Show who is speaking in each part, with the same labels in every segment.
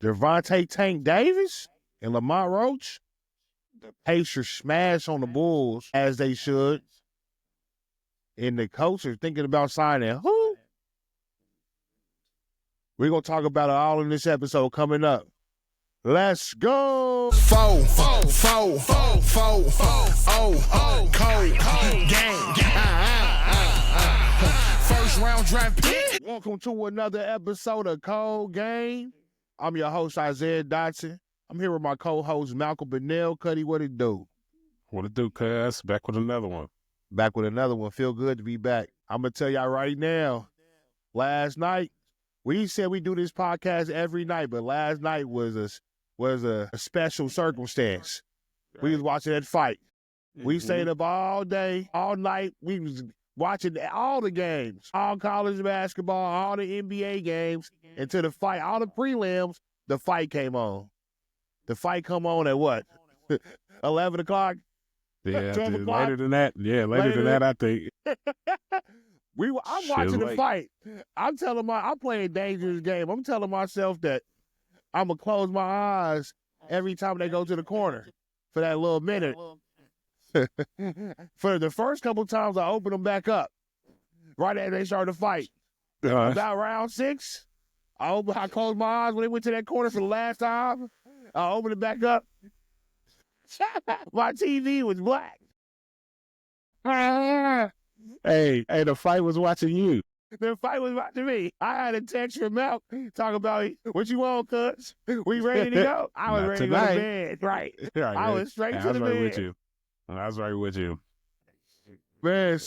Speaker 1: Devontae Tank Davis and Lamont Roach. The Pacers smash on the Bulls as they should. And the Colts are thinking about signing who? We're going to talk about it all in this episode coming up. Let's go. First round draft pick. Welcome to another episode of Cold Game. I'm your host, Isaiah Dotson. I'm here with my co-host, Malcolm Bennell. Cuddy, what it do?
Speaker 2: What it do, cuz? Back with another one.
Speaker 1: Back with another one. Feel good to be back. I'm going to tell y'all right now, last night, we said we do this podcast every night, but last night was a special circumstance. We was watching that fight. We stayed up all day, all night. We was watching all the games, all college basketball, all the NBA games, until the fight, all the prelims, the fight came on. The fight come on at what? 11 o'clock?
Speaker 2: Yeah, later than that. Yeah, later than that, I think.
Speaker 1: I'm watching the fight. I'm playing dangerous game. I'm telling myself that I'm going to close my eyes every time they go to the corner for that little minute. For the first couple times, I opened them back up right after they started to fight. About round 6, I closed my eyes when they went to that corner for the last time. I opened it back up. My TV was black.
Speaker 2: Hey, the fight was watching you.
Speaker 1: The fight was watching me. I had a text from Malc talking about, what you want, cuz? We ready to go? I was ready to go to bed. Right. I was straight to the bed.
Speaker 2: I was right with you.
Speaker 1: Man,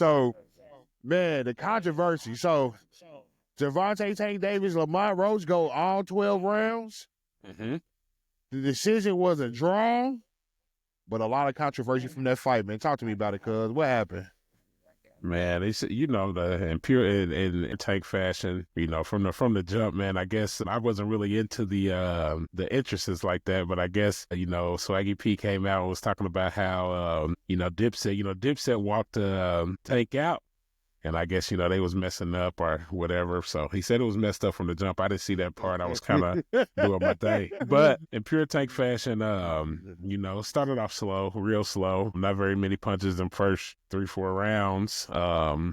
Speaker 1: the controversy. So, Devontae Tank Davis, Lamont Roach go all 12 rounds.
Speaker 2: Mm-hmm.
Speaker 1: The decision was a draw, but a lot of controversy from that fight, man. Talk to me about it, cuz. What happened?
Speaker 2: Man, they said, in pure in Tank fashion, from the jump, man. I guess I wasn't really into the interests like that, but I guess Swaggy P came out and was talking about how Dipset walked Tank out. And I guess, they was messing up or whatever. So he said it was messed up from the jump. I didn't see that part. I was kind of doing my thing. But in pure Tank fashion, started off slow, real slow. Not very many punches in first 3-4 rounds. The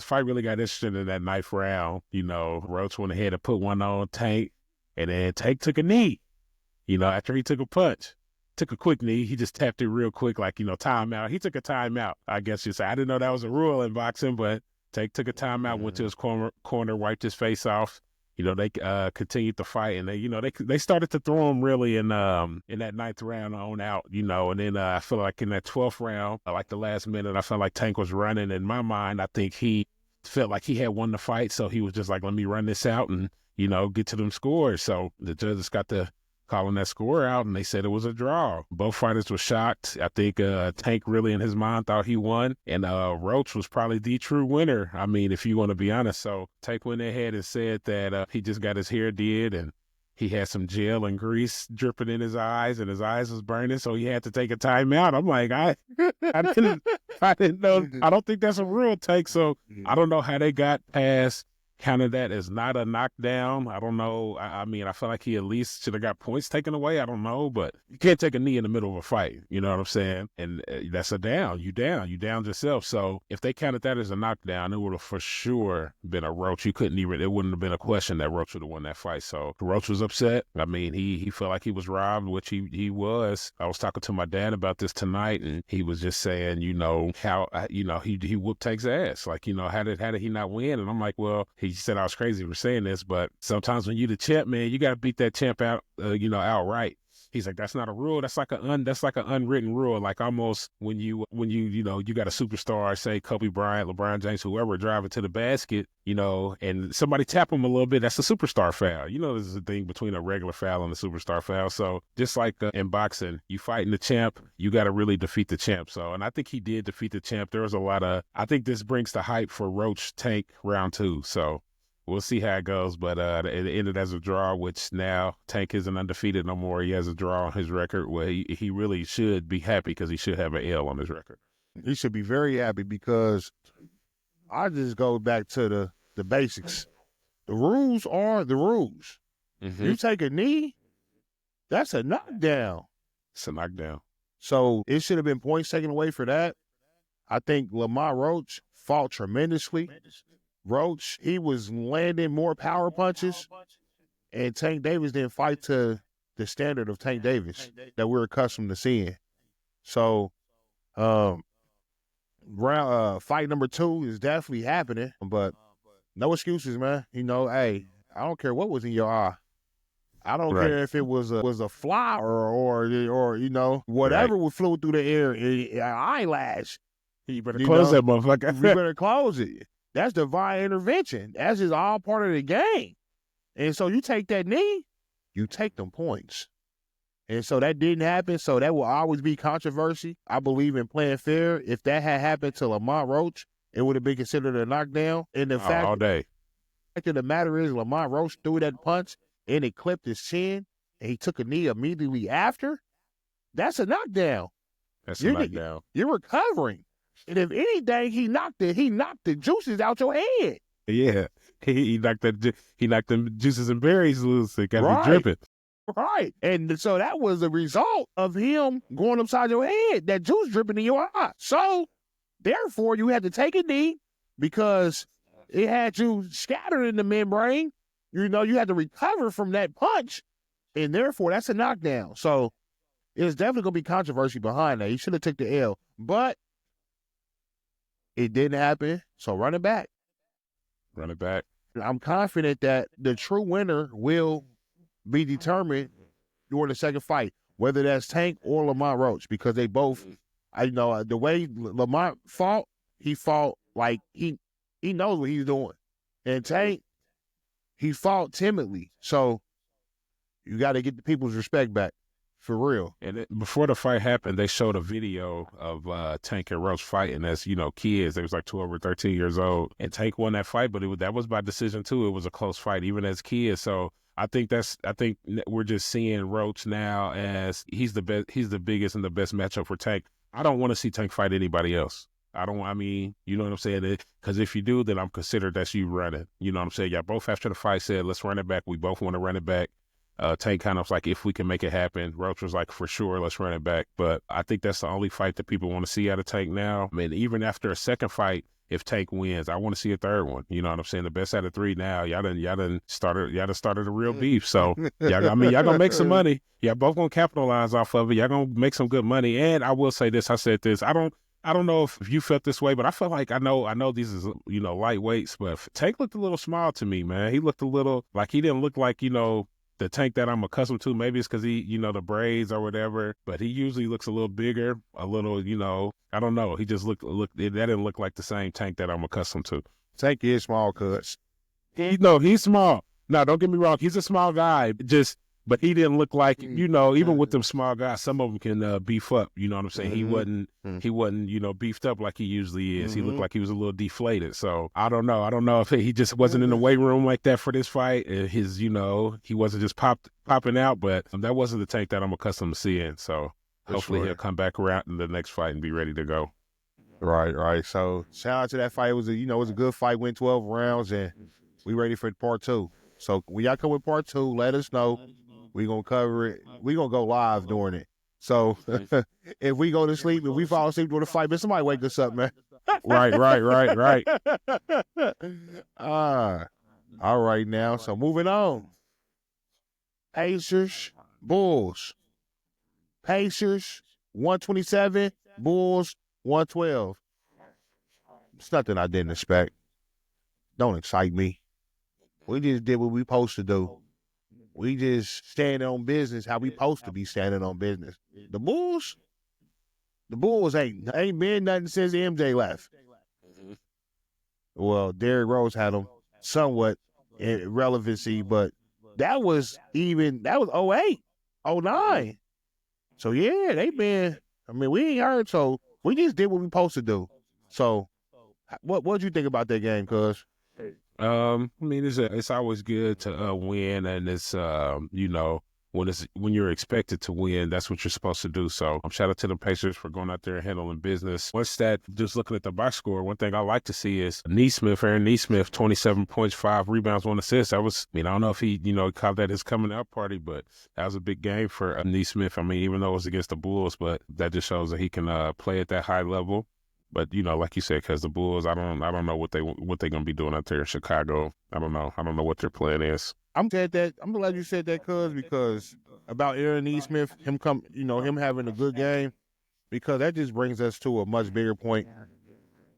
Speaker 2: fight really got interesting in that 9th round. Roach went ahead and put one on Tank, and then Tank took a knee, after he took a punch. Took a quick knee. He just tapped it real quick, timeout. He took a timeout. I guess you say. I didn't know that was a rule in boxing, but Tank took a timeout, went to his corner, wiped his face off. They continued to fight, and they started to throw him really in that 9th round on out, and then I feel like in that 12th round, like the last minute, I felt like Tank was running. In my mind, I think he felt like he had won the fight, so he was just like, let me run this out and, get to them scores. So the judges got to calling that score out, and they said it was a draw. Both fighters were shocked. I think Tank really in his mind thought he won, and Roach was probably the true winner, I mean, if you want to be honest. So Tank went ahead and said that he just got his hair did, and he had some gel and grease dripping in his eyes, and his eyes was burning, so he had to take a timeout. I'm like, I didn't know. I don't think that's a rule, Tank, so I don't know how they got past counted that as not a knockdown. I don't know. I mean, I feel like he at least should have got points taken away. I don't know, but you can't take a knee in the middle of a fight. You know what I'm saying? And that's a down. You downed yourself. So if they counted that as a knockdown, it would have for sure been a Roach. It wouldn't have been a question that Roach would have won that fight. So Roach was upset. I mean, he felt like he was robbed, which he was. I was talking to my dad about this tonight, and he was just saying, how, he whooped Tank's ass. Like, how did he not win? And I'm like, well, he said I was crazy for saying this, but sometimes when you the champ, man, you got to beat that champ out, outright. He's like, that's not a rule. That's like an unwritten rule. Like almost when you got a superstar, say Kobe Bryant, LeBron James, whoever, driving to the basket, and somebody tap him a little bit, that's a superstar foul. There's a thing between a regular foul and a superstar foul. So just like in boxing, you fighting the champ, you got to really defeat the champ. So, and I think he did defeat the champ. There was I think this brings the hype for Roach Tank round 2. So we'll see how it goes, but it ended as a draw, which now Tank isn't undefeated no more. He has a draw on his record. Well, he really should be happy because he should have an L on his record.
Speaker 1: He should be very happy because I just go back to the basics. The rules are the rules.
Speaker 2: Mm-hmm.
Speaker 1: You take a knee, that's a knockdown.
Speaker 2: It's a knockdown.
Speaker 1: So it should have been points taken away for that. I think Lamar Roach fought tremendously. Roach, he was landing more power punches, and Tank Davis didn't fight to the standard of Tank Davis that we're accustomed to seeing. So, fight number 2 is definitely happening, but no excuses, man. You know, hey, I don't care what was in your eye. I don't care if it was a fly or you know, whatever flew through the air, an eyelash.
Speaker 2: You better close that motherfucker.
Speaker 1: You better close it. That's divine intervention. That's just all part of the game. And so you take that knee, you take them points. And so that didn't happen. So that will always be controversy. I believe in playing fair. If that had happened to Lamar Roach, it would have been considered a knockdown. And the fact
Speaker 2: all day.
Speaker 1: The fact of the matter is, Lamar Roach threw that punch and it clipped his chin, and he took a knee immediately after. That's a knockdown.
Speaker 2: That's a knockdown.
Speaker 1: You're recovering. And if anything, he knocked the juices out your head.
Speaker 2: Yeah. He knocked them juices and berries loose. It got
Speaker 1: Right.
Speaker 2: me dripping.
Speaker 1: Right. And so that was the result of him going upside your head, that juice dripping in your eye. So, therefore, you had to take a knee because it had you scattered in the membrane. You know, you had to recover from that punch, and therefore, that's a knockdown. So, it's definitely going to be controversy behind that. He should have took the L, but it didn't happen, so run it back.
Speaker 2: Run it back.
Speaker 1: I'm confident that the true winner will be determined during the second fight, whether that's Tank or Lamar Roach, because they both, the way Lamar fought, he fought like he knows what he's doing. And Tank, he fought timidly. So you got to get the people's respect back. For real.
Speaker 2: And before the fight happened, they showed a video of Tank and Roach fighting as, kids. They was like 12 or 13 years old. And Tank won that fight, but that was by decision too. It was a close fight, even as kids. So I think we're just seeing Roach now as he's the best, he's the biggest and the best matchup for Tank. I don't want to see Tank fight anybody else. You know what I'm saying? Because if you do, then I'm considered that's you running. You know what I'm saying? Y'all both after the fight said, let's run it back. We both want to run it back. Tank kind of like, if we can make it happen. Roach was like, for sure, let's run it back. But I think that's the only fight that people want to see out of Tank now. I mean, even after a second fight, if Tank wins, I want to see a third one. You know what I'm saying? The best out of 3 now. Y'all done started a real beef. So y'all gonna make some money. Y'all both gonna capitalize off of it. Y'all gonna make some good money. And I will say this, I said this, I don't know if you felt this way, but I felt like I know these is lightweights, but Tank looked a little small to me, man. He looked a little like he didn't look like the Tank that I'm accustomed to. Maybe it's because he, the braids or whatever, but he usually looks a little bigger, a little, I don't know. He just looked, that didn't look like the same Tank that I'm accustomed to.
Speaker 1: Tank is small, cuz.
Speaker 2: He's small. No, don't get me wrong. He's a small guy, but he didn't look like, even with them small guys, some of them can beef up. You know what I'm saying?
Speaker 1: Mm-hmm.
Speaker 2: He wasn't, beefed up like he usually is. Mm-hmm. He looked like he was a little deflated. So I don't know if he just wasn't in the weight room like that for this fight. His, he wasn't just popping out, but that wasn't the Tank that I'm accustomed to seeing. So hopefully he'll come back around in the next fight and be ready to go.
Speaker 1: Right. So shout out to that fight. It was a good fight, went 12 rounds, and we ready for part 2. So when y'all come with part 2, let us know. We gonna cover it. We gonna go live during it. So if we go to sleep, if we fall asleep during the fight, man, somebody wake us up, man.
Speaker 2: Right.
Speaker 1: All right now. So moving on. Pacers, Bulls. Pacers, 127. Bulls, 112. It's nothing I didn't expect. Don't excite me. We just did what we supposed to do. We just standing on business how we supposed to be standing on business. The Bulls ain't been nothing since MJ left. Well, Derrick Rose had them somewhat in relevancy, but that was 08, 09. So yeah, we ain't heard, so we just did what we supposed to do. So what'd you think about that game, cuz?
Speaker 2: It's always good to win, and it's when you're expected to win, that's what you're supposed to do. So shout out to the Pacers for going out there and handling business. One stat, just looking at the box score, one thing I like to see is Aaron Neesmith, 27 points, 5 rebounds, 1 assist. I don't know if he, called that his coming out party, but that was a big game for Neesmith. I mean, even though it was against the Bulls, but that just shows that he can play at that high level. But like you said, because the Bulls, I don't know what they're gonna be doing out there in Chicago. I don't know what their plan is.
Speaker 1: I'm glad you said that, because about Aaron Neesmith, him having a good game, because that just brings us to a much bigger point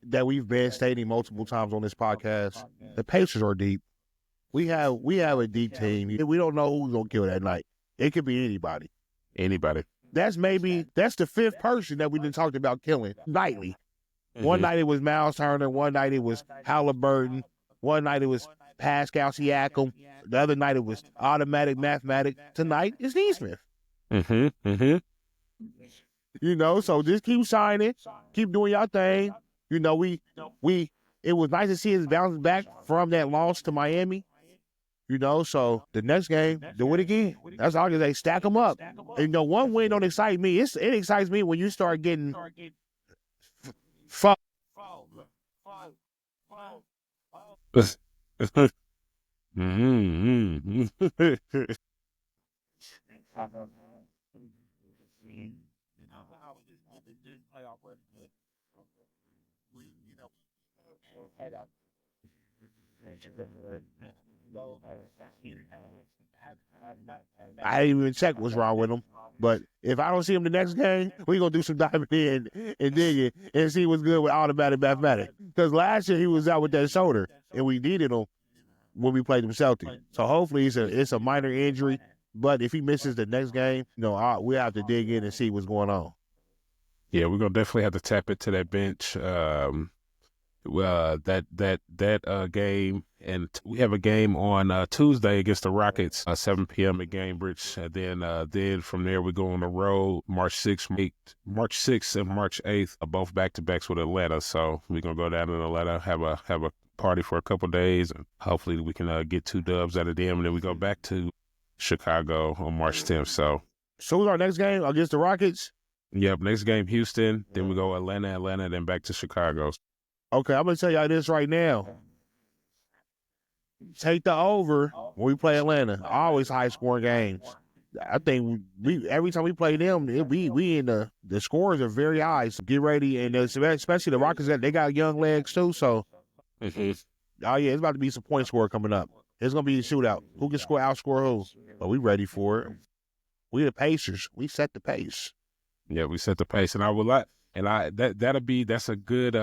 Speaker 1: that we've been stating multiple times on this podcast. The Pacers are deep. We have a deep team. We don't know who's gonna kill that night. It could be anybody.
Speaker 2: Anybody.
Speaker 1: That's the fifth person that we've been talking about killing nightly. Mm-hmm. One night it was Miles Turner. One night it was Halliburton. One night it was Pascal Siakam. The other night it was Automatic Mathematic. Tonight it's Neesmith. So just keep signing, keep doing your thing. It was nice to see us bounce back from that loss to Miami. So the next game, do it again. That's all I can say. Stack them up. And one win don't excite me. It excites me when you start getting fucked. I didn't even check what's wrong with him. But if I don't see him the next game, we're going to do some diving in and digging and see what's good with Automatic Mathematics. Because last year he was out with that shoulder, and we needed him when we played them Celtics. So hopefully it's a minor injury. But if he misses the next game, we have to dig in and see what's going on.
Speaker 2: Yeah, we're going to definitely have to tap into that bench. That game, and we have a game on Tuesday against the Rockets, 7 p.m. at Cambridge, and then from there we go on the road March 6th and March 8th, both back-to-backs with Atlanta. So we're gonna go down in Atlanta, have a party for a couple of days, and hopefully we can get 2 dubs out of them, and then we go back to Chicago on March 10th. So
Speaker 1: who's our next game against the Rockets?
Speaker 2: Yep, next game Houston, then we go Atlanta, then back to Chicago.
Speaker 1: Okay, I'm going to tell y'all this right now. Take the over when we play Atlanta. Always high-scoring games. I think every time we play them, we in the scores are very high. So get ready, and especially the Rockets, they got young legs too. So, oh yeah, it's about to be some point score coming up. It's going to be a shootout. Who can outscore who? But we ready for it. We the Pacers. We set the pace.
Speaker 2: Yeah, we set the pace, and I would like. And that's some good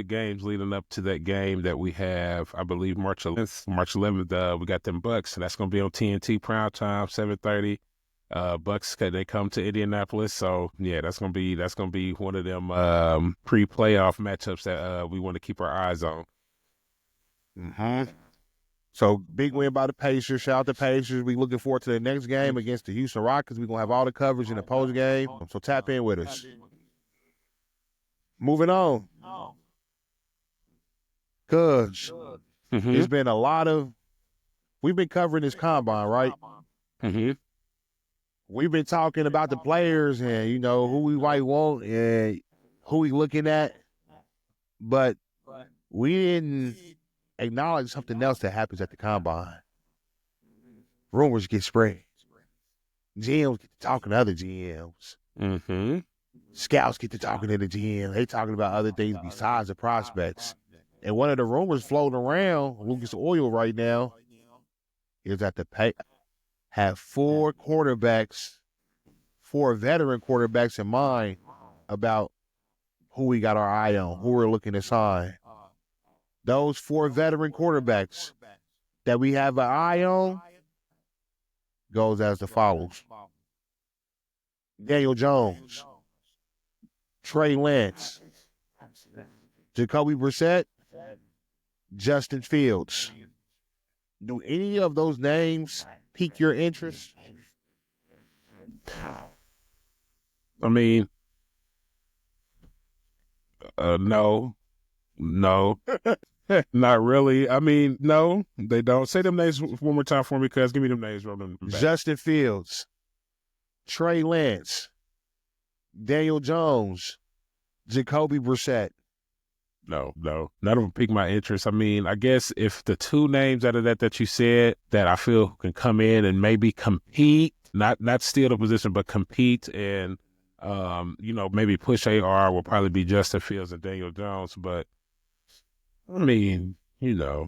Speaker 2: games leading up to that game that we have, I believe March 11th, we got them Bucks, and that's going to be on TNT primetime, 7:30. Bucks, they come to Indianapolis. So yeah, that's going to be one of them pre-playoff matchups that we want to keep our eyes on.
Speaker 1: So big win by the Pacers. Shout out to Pacers. We looking forward to the next game against the Houston Rockets. We're going to have all the coverage in the post game. So tap in with us. Moving on. Cuz it's been a lot of, we've been covering this combine, right? We've been talking about the players and, who we might want and who we looking at. But we didn't acknowledge something else that happens at the combine. Rumors get spread. GMs get to talking to other GMs. Scouts get to talking to the GM. They talking about other things besides the prospects. And one of the rumors floating around, Lucas Oil right now, is that the have 4 veteran quarterbacks in mind about who we got our eye on, who we're looking to sign. Those 4 veteran quarterbacks that we have an eye on goes as follows. Daniel Jones, Trey Lance, Jacoby Brissett, Justin Fields. Do any of those names pique your interest?
Speaker 2: I mean, no. Not really. I mean, no, they don't. Say them names one more time for me, cuz. Give me them names. Roll them back.
Speaker 1: Justin Fields, Trey Lance, Daniel Jones, Jacoby Brissett.
Speaker 2: No. None of them piqued my interest. I mean, I guess if the two names out of that you said that I feel can come in and maybe compete, not steal the position, but compete and, maybe push AR will probably be Justin Fields and Daniel Jones. But, I mean, are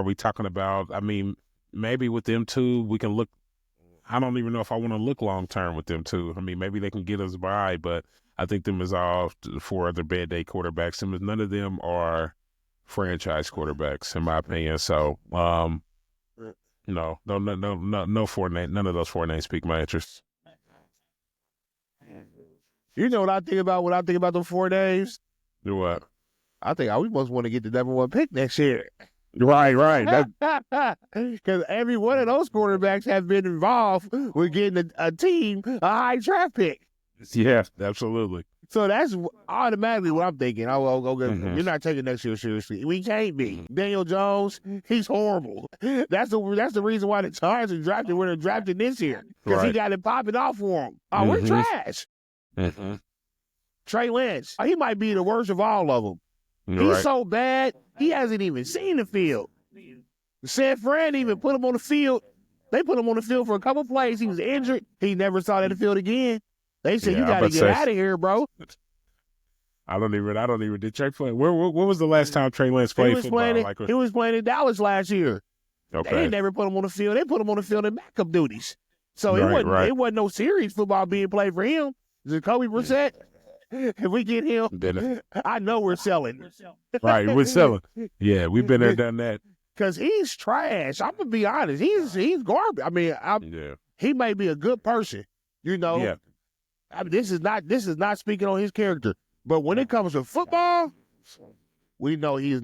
Speaker 2: we talking about, maybe with them two, we can look. I don't even know if I want to look long-term with them two. I mean, maybe they can get us by, but I think them is all four other bad day quarterbacks. None of them are franchise quarterbacks, in my opinion. So, no four names. None of those four names pique my interest.
Speaker 1: You know what I think about when I think about the 4 days?
Speaker 2: Do what?
Speaker 1: I think we must want to get the #1 pick next year.
Speaker 2: Right.
Speaker 1: Because every one of those quarterbacks have been involved with getting a team a high draft pick.
Speaker 2: Yeah, absolutely.
Speaker 1: So that's automatically what I'm thinking. You're not taking next year seriously. We can't be. Daniel Jones, he's horrible. That's the reason why the Chargers are drafted where they're drafted this year. Because he got it popping off for him. Oh, we're trash. Trey Lance, he might be the worst of all of them. He's so bad, he hasn't even seen the field. San Fran even put him on the field. They put him on the field for a couple plays. He was injured. He never saw that field again. They said, you got to get out of here, bro.
Speaker 2: I don't even. Did Trey play? When was the last time Trey Lance played football?
Speaker 1: He was playing in Dallas last year.
Speaker 2: Okay.
Speaker 1: They never put him on the field. They put him on the field in backup duties. So it wasn't no serious football being played for him. Jacoby Brissett, if we get him, I know we're selling.
Speaker 2: Right, we're selling. Yeah, we've been there, done that.
Speaker 1: Because he's trash. I'm going to be honest. He's garbage. I mean, he may be a good person,
Speaker 2: Yeah.
Speaker 1: I mean, this is not speaking on his character. But when it comes to football, we know he's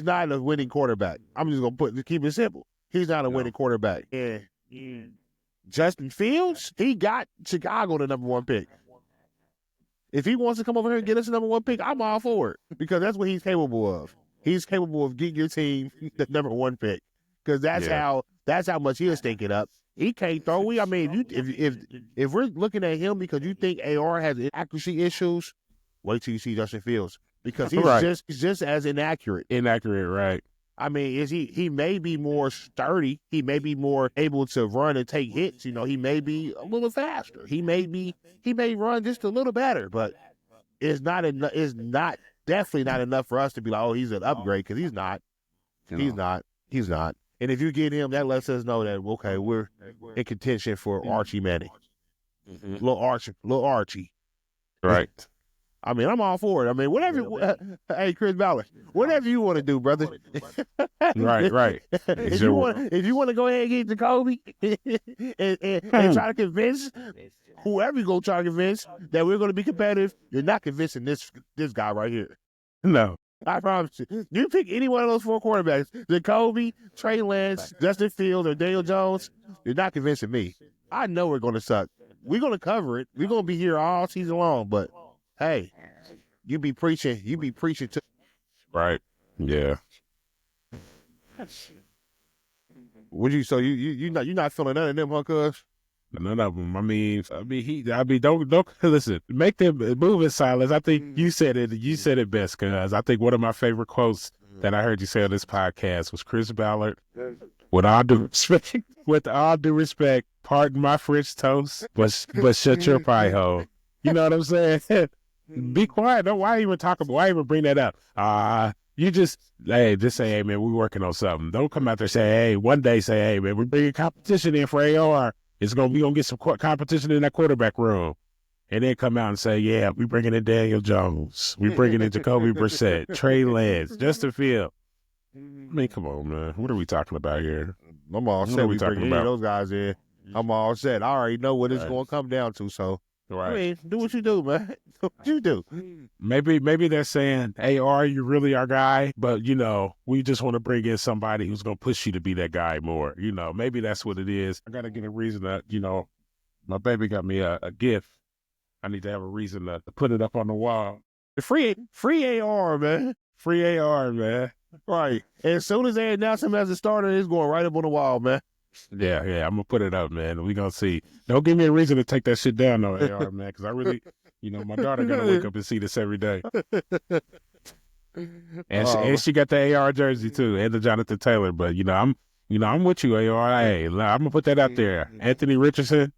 Speaker 1: not a winning quarterback. I'm just going to keep it simple. He's not a winning quarterback. And Justin Fields, he got Chicago the #1 pick. If he wants to come over here and get us the #1 pick, I'm all for it because that's what he's capable of. He's capable of getting your team the #1 pick because that's how much he'll stink it up. He can't throw. I mean, if we're looking at him because you think AR has accuracy issues, wait till you see Justin Fields because he's just as inaccurate.
Speaker 2: Inaccurate, right?
Speaker 1: I mean, he may be more sturdy. He may be more able to run and take hits. He may be a little faster. He may run just a little better, but it's not enough. It's not definitely not enough for us to be like, oh, he's an upgrade because he's not. He's not. And if you get him, that lets us know that okay, we're in contention for Archie Manning, little Archie.
Speaker 2: Right.
Speaker 1: I mean, I'm all for it. I mean, whatever. Hey, Chris Ballard, whatever you want to do, brother.
Speaker 2: Right.
Speaker 1: If you want to go ahead and get Jacoby and try to convince whoever you go try to convince that we're going to be competitive, you're not convincing this guy right here.
Speaker 2: No.
Speaker 1: I promise you. You pick any one of those 4 quarterbacks, Jacoby, Trey Lance, Justin Fields, or Daniel Jones, you're not convincing me. I know we're going to suck. We're going to cover it. We're going to be here all season long, but hey, you be preaching to.
Speaker 2: Right. Yeah.
Speaker 1: Would you? So you're not feeling none of them, huh, cuz?
Speaker 2: None of them. Don't listen. Make them move in silence. I think you said it. You said it best, cuz I think one of my favorite quotes that I heard you say on this podcast was Chris Ballard. With all due respect, pardon my French toast, but shut your pie hole. You know what I'm saying? Be quiet. Why even bring that up? You just say, hey, man, we're working on something. Don't come out there and say, hey, one day say, hey, man, we're bringing competition in for AR. We gonna get some competition in that quarterback room. And then come out and say, yeah, we bringing in Daniel Jones. We bringing in Jacoby Brissett, Trey Lance, Justin Fields. I mean, come on, man. What are we talking about here?
Speaker 1: I'm all set. We bringing those guys in. I'm all set. I already know what it's going to come down to, so. Right. I mean, do what you do, man. Do what you do.
Speaker 2: Maybe they're saying, hey, are you really our guy? But, we just want to bring in somebody who's going to push you to be that guy more. Maybe that's what it is. I got to get a reason that, my baby got me a gift. I need to have a reason to put it up on the wall.
Speaker 1: Free AR, man.
Speaker 2: Free AR, man.
Speaker 1: Right. As soon as they announce him as a starter, it's going right up on the wall, man.
Speaker 2: Yeah, I'm going to put it up, man. We going to see. Don't give me a reason to take that shit down, no AR, man, because I really, my daughter got to wake up and see this every day. And she got the AR jersey, too, and the Jonathan Taylor. But, I'm with you, AR. Hey, I'm going to put that out there. Anthony Richardson,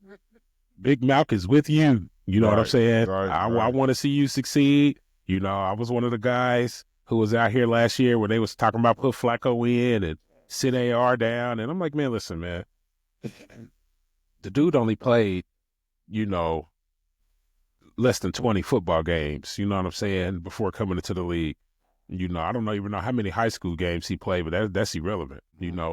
Speaker 2: Bigg.Malc is with you. You know what I'm saying? I want to see you succeed. I was one of the guys who was out here last year where they was talking about put Flacco in and sit AR down. And I'm like, man, listen, man. The dude only played, less than 20 football games, you know what I'm saying, before coming into the league. I don't even know how many high school games he played, but that's irrelevant,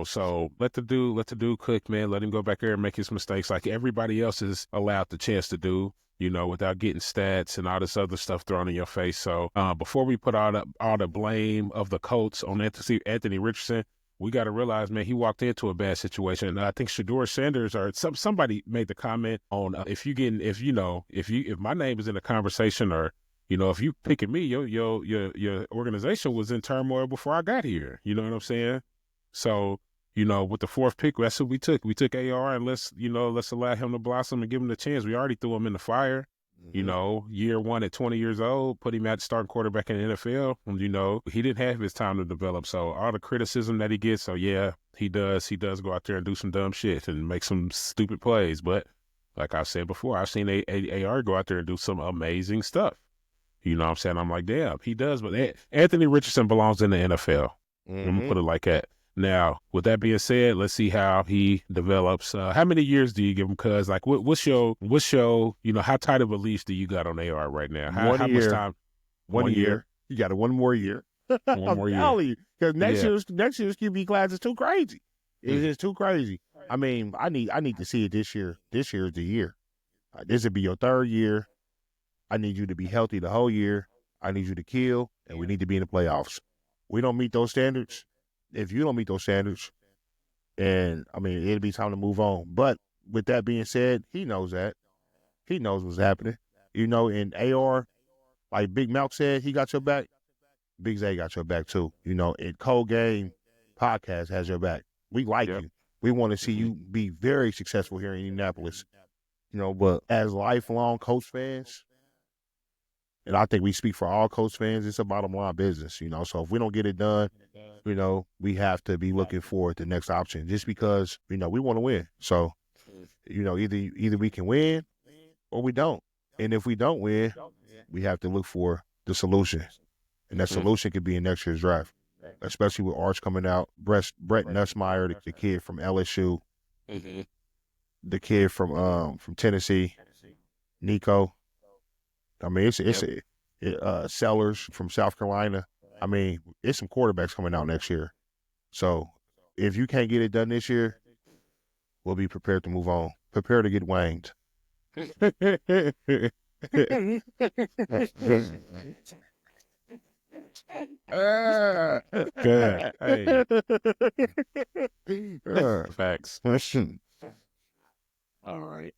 Speaker 2: So let the dude cook, man. Let him go back there and make his mistakes like everybody else is allowed the chance to do, without getting stats and all this other stuff thrown in your face. So before we put all the blame of the Colts on Anthony Richardson, we got to realize, man, he walked into a bad situation. And I think Shedeur Sanders or somebody made the comment on if my name is in a conversation or if you picking me, your organization was in turmoil before I got here. You know what I'm saying? So, with the fourth pick, that's what we took. We took AR and let's allow him to blossom and give him the chance. We already threw him in the fire. Year one at 20 years old, put him at starting quarterback in the NFL. And, he didn't have his time to develop. So all the criticism that he gets, so yeah, he does go out there and do some dumb shit and make some stupid plays. But like I said before, I've seen AR go out there and do some amazing stuff. You know what I'm saying? I'm like, damn, he does. But Anthony Richardson belongs in the NFL. I'm going to put it like that. Now, with that being said, let's see how he develops. How many years do you give him? Cause like, what's your, how tight of a leash do you got on AR right now? How much time?
Speaker 1: 1 year. You got one more year.
Speaker 2: One more year.
Speaker 1: Because next year's QB class is too crazy. It's just too crazy. I mean, I need to see it this year. This year is the year. This would be your third year. I need you to be healthy the whole year. I need you to kill, and we need to be in the playoffs. We don't meet those standards. If you don't meet those standards, and I mean, it'll be time to move on. But with that being said, he knows that. He knows what's happening. And AR, like Bigg.Malc said, he got your back. Big Zay got your back too. And Coldgame podcast has your back. We like you. We want to see you be very successful here in Indianapolis. But as lifelong Colts fans, and I think we speak for all Colts fans, it's a bottom line business, So if we don't get it done, we have to be looking forward to the next option just because, we want to win. So, either we can win or we don't. And if we don't win, we have to look for the solution. And that solution could be in next year's draft, especially with Arch coming out, Brett Nussmeier, the kid from LSU, the kid from Tennessee, Nico. I mean, it's Sellers from South Carolina. I mean, it's some quarterbacks coming out next year. So if you can't get it done this year, we'll be prepared to move on. Prepare to get wanged.
Speaker 2: Good. Hey. Facts.
Speaker 1: All right.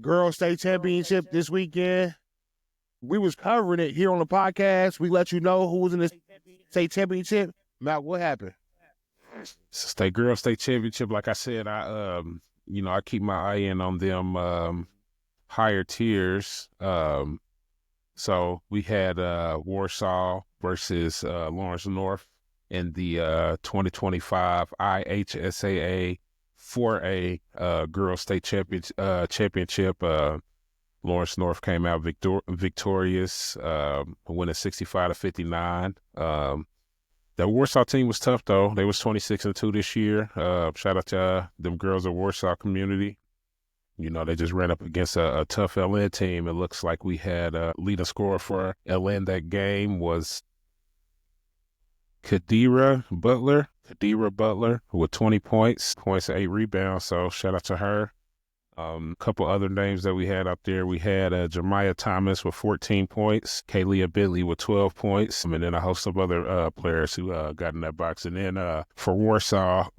Speaker 1: Girls State Championship this weekend. We was covering it here on the podcast. We let you know who was in the state championship. Matt, what happened?
Speaker 2: Girls State Championship. Like I said, I keep my eye in on them higher tiers. So we had Warsaw versus Lawrence North in the 2025 IHSAA 4A Girls State Championship. Lawrence North came out victorious, winning 65-59. The Warsaw team was tough though. They was 26-2 this year. Shout out to them girls of Warsaw community. They just ran up against a tough LN team. It looks like we had leading scorer for LN that game was Kadira Butler with 20 points, 8 rebounds. So shout out to her. A couple other names that we had out there. We had Jemiah Thomas with 14 points, Kaylia Bentley with 12 points, and then a host of other players who got in that box. And then for Warsaw,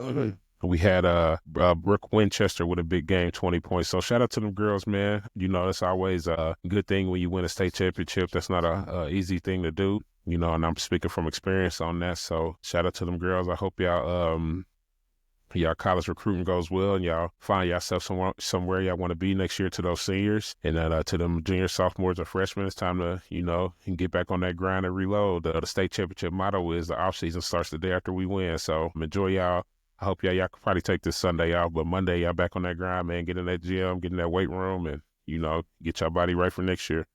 Speaker 2: We had Brooke Winchester with a big game, 20 points. So shout out to them girls, man. You know, it's always a good thing when you win a state championship. That's not a easy thing to do, you know, and I'm speaking from experience on that. So shout out to them girls. I hope y'all college recruiting goes well and y'all find yourself somewhere y'all want to be next year to those seniors. And then to them juniors, sophomores, and freshmen, it's time to, you know, get back on that grind and reload. The state championship motto is the offseason starts the day after we win. So enjoy y'all. I hope y'all can probably take this Sunday off, but Monday y'all back on that grind, man. Get in that gym, get in that weight room, and, you know, get your body right for next year.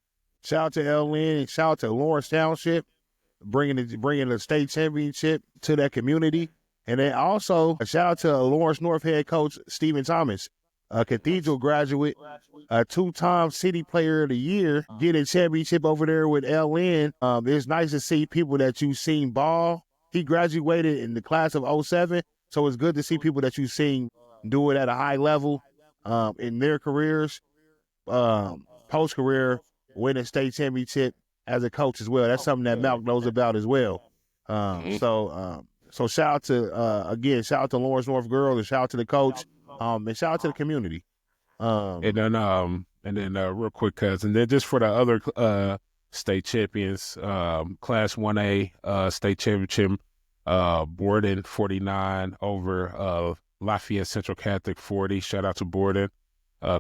Speaker 1: Shout out to LN, shout out to Lawrence Township, bringing the state championship to that community. And then also a shout out to Lawrence North head coach Stephen Thomas, a Cathedral graduate, a 2-time City Player of the Year, get a championship over there with LN. It's nice to see people that you've seen ball. He graduated in the class of 07, so it's good to see people that you've seen do it at a high level in their careers, post-career, win a state championship as a coach as well. That's something that Malc knows about as well. So shout out to, again, shout out to Lawrence North girls, and shout out to the coach, and shout out to the community.
Speaker 2: And then real quick, and then just for the other state champions, Class 1A state championship, Borden 49 over Lafayette Central Catholic 40. Shout out to Borden.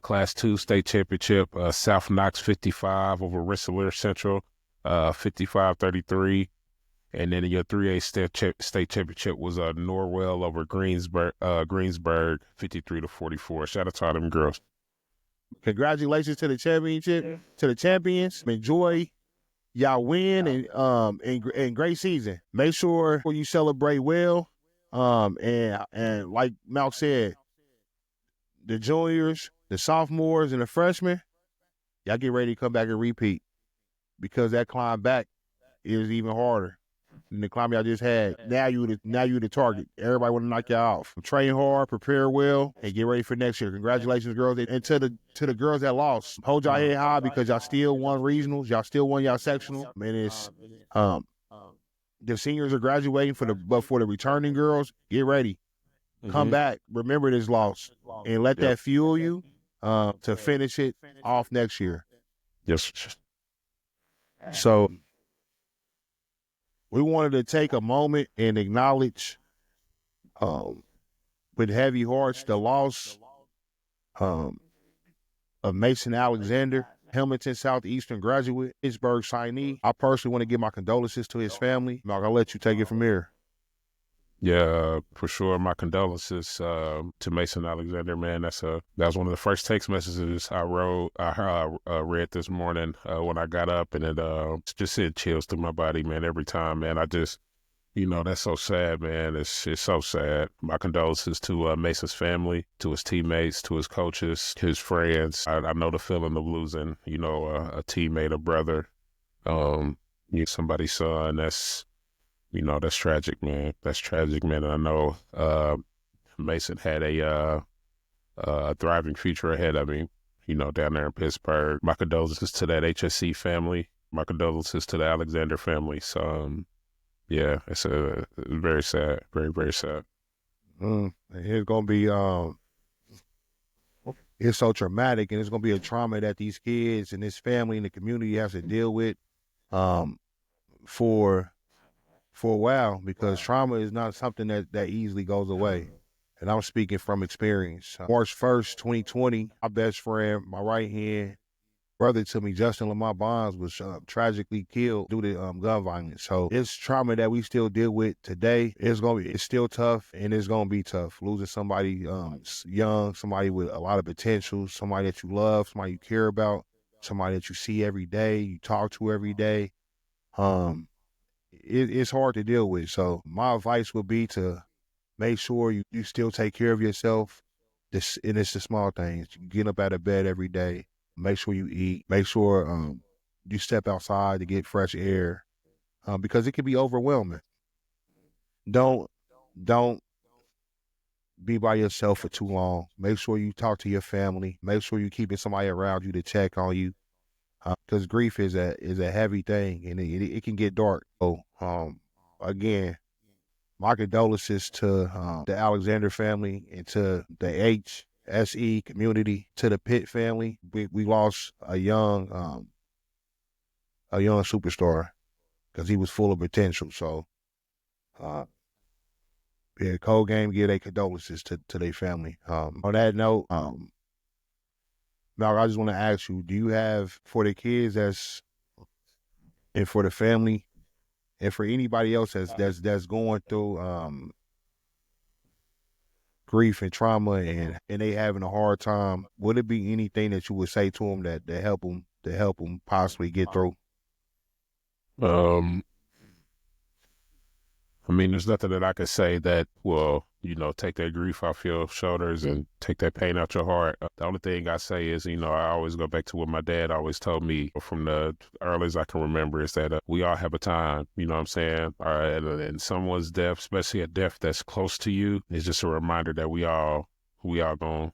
Speaker 2: Class 2 state championship, South Knox 55 over Rensselaer Central, 55-33. And then in your 3A state championship was Norwell over Greensburg 53-44. Shout out to all them girls.
Speaker 1: Congratulations to the championship, to the champions. Enjoy y'all win and great season. Make sure you celebrate well. And like Malc said, the juniors, the sophomores, and the freshmen, y'all get ready to come back and repeat, because that climb back is even harder than the climb y'all just had. Now you the target. Everybody want to knock y'all off. Train hard, prepare well, and get ready for next year. Congratulations, girls. And to the girls that lost, hold y'all head high, because y'all still won regionals. Y'all still won y'all sectional. And it's the seniors are graduating for the returning girls. Get ready. Come back. Remember this loss, and let that fuel you to finish it off next year.
Speaker 2: Yes.
Speaker 1: So we wanted to take a moment and acknowledge, with heavy hearts, the loss of Mason Alexander, Hamilton Southeastern graduate, Pittsburgh signee. I personally want to give my condolences to his family. I'll let you take it from here.
Speaker 2: Yeah, for sure. My condolences to Mason Alexander, man. That was one of the first text messages I read this morning when I got up, and it just sent chills through my body, man, every time, man. I just, you know, that's so sad, man. It's so sad. My condolences to Mason's family, to his teammates, to his coaches, his friends. I know the feeling of losing, you know, a teammate, a brother, somebody's son. You know, that's tragic, man. That's tragic, man. And I know Mason had a thriving future ahead of him, you know, down there in Pittsburgh. My condolences to that HSC family. My condolences to the Alexander family. So, yeah, it's very sad, very, very sad.
Speaker 1: It's going to be, it's so traumatic, and it's going to be a trauma that these kids and this family and the community has to deal with for a while, because trauma is not something that easily goes away. And I'm speaking from experience. March 1st, 2020, my best friend, my right hand brother to me, Justin Lamar Bonds, was tragically killed due to gun violence. So it's trauma that we still deal with today. It's still tough, and it's gonna be tough. Losing somebody young, somebody with a lot of potential, somebody that you love, somebody you care about, somebody that you see every day, you talk to every day. It's hard to deal with. So my advice would be to make sure you still take care of yourself. And it's the small things. You get up out of bed every day. Make sure you eat. Make sure you step outside to get fresh air, because it can be overwhelming. Don't be by yourself for too long. Make sure you talk to your family. Make sure you're keeping somebody around you to check on you, because grief is a heavy thing, and it can get dark. So again, My condolences to the Alexander family and to the HSE community, to the Pitt family. We lost a young superstar because he was full of potential. So, yeah, Coldgame give their condolences to their family. On that note, Malc, I just want to ask you: do you have for the kids and for the family and for anybody else that's going through grief and trauma and they having a hard time, would it be anything that you would say to them that help them possibly get through?
Speaker 2: I mean, there's nothing that I could say that will, take that grief off your shoulders and take that pain out your heart. The only thing I say is, I always go back to what my dad always told me from the earliest I can remember is that we all have a time, you know what I'm saying? And someone's death, especially a death that's close to you, is just a reminder that we all going,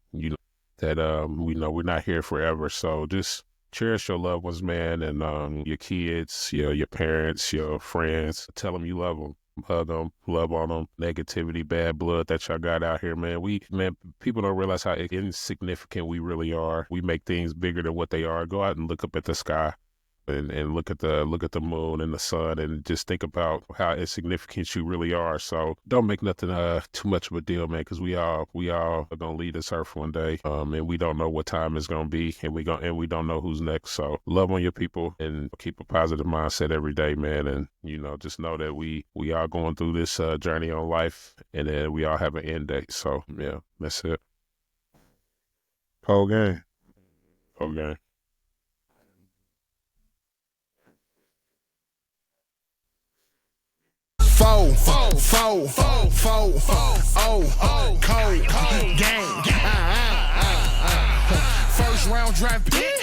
Speaker 2: that we know we're not here forever. So just cherish your loved ones, man, and your kids, your parents, your friends. Tell them you love them. Hug them, love on them. Negativity, bad blood that y'all got out here, man. People don't realize how insignificant we really are. We make things bigger than what they are. Go out and look up at the sky and look at the moon and the sun and just think about how insignificant you really are. So don't make nothing too much of a deal, man, because we all are gonna leave this earth one day, and we don't know what time it's gonna be, and we don't know who's next. So love on your people and keep a positive mindset every day, man, and just know that we are going through this journey on life, and then we all have an end date. So yeah, that's it.
Speaker 1: Coldgame.
Speaker 2: Okay.
Speaker 3: Cold game. First round draft pick.